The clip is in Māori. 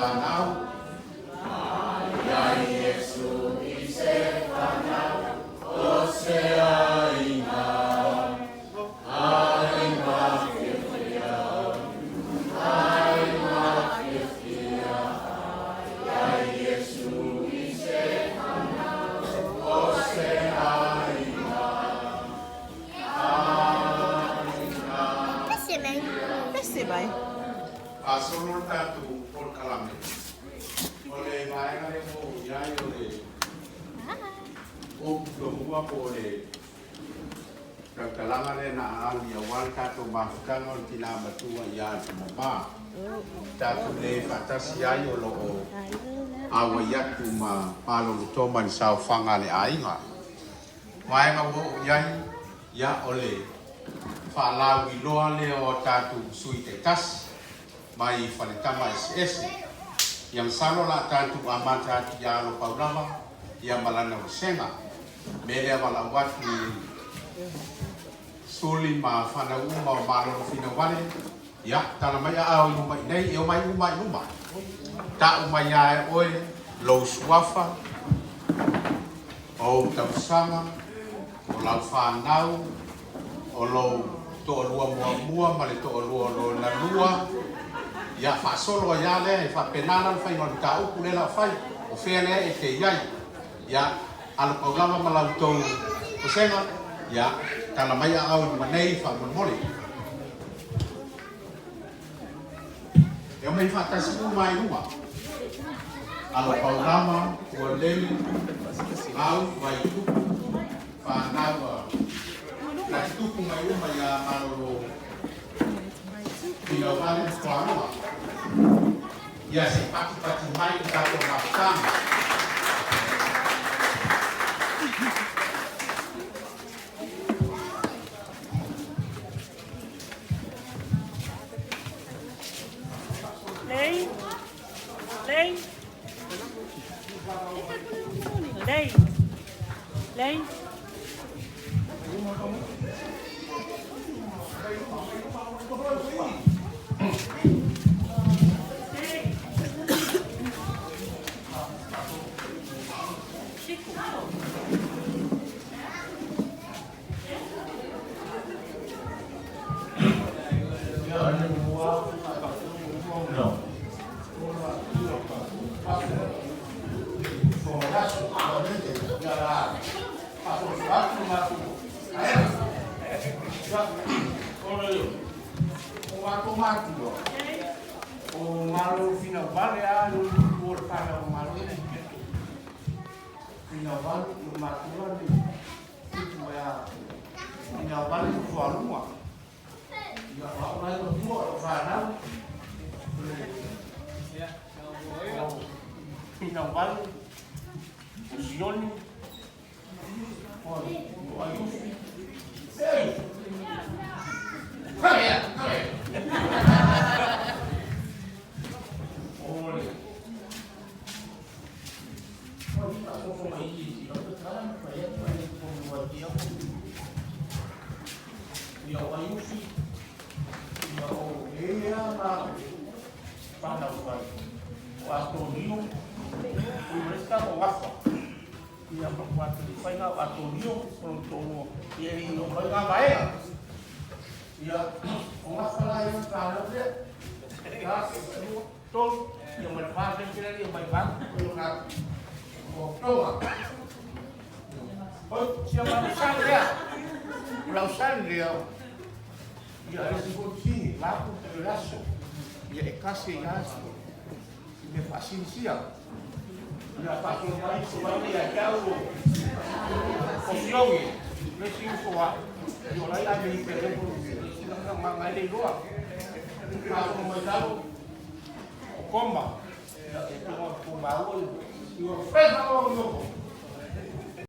whanau. Ai Yesu I se whanau o se ainga. Ainga whiwhia. Ainga whiwhia. Ai Yesu I se whanau o se ainga. Pese mai. Pasolo tatu por kalame. Ole vaenga le mo iai ole. O kuhua po ole. Kakalanga le na ali awal tatu mafutanga o tina matua iai kumama. Tatu le fatasi iai olo o. Awa yatu ma palo lutoma ni sao fanga le ainga. Vaenga wo iai ya ole. Fa'alau I loa le o tatu sui te tasi. Mai whanetama SS. Yang salo la tatu amata ati ya alo paulama. Ia malana o senga. Mele wala watu suli ma whana uma o malo fina wale. Ya, tana mai a au inuma inei. Eo mai uma inuma. Ta uma ia e oe. Lou suafa. O tausanga. O lau whanau. O lou to'olua mua ma le to'olua lo na lua ia fa'asolo ia lea e fa'apenana le faiga o le kāupu le lao fai o fea lea e te iai ia ala paulama ma lautou osega ia tala mai a'au I manei fa'amolimoli e o mai fa'atasi'u mai luma ala paulama ua leli au vai tupu fa'anau na tupu mai uma ia malolo Pino vale kuarua. Ia se pati mai tato mafutanga. Lei. Lei. Lei. Lei. O malo fina vale a lo por para o malo fina vale o matua de tipo é fina vale o forma e a palavra do tuo vai fina vale o Gioni o Ayuso ei casi ya me paciencia la pasión país va a ir a opción me siento a yo la ya me interesa por una manga de loa como me dado comba como agua y yo pesa no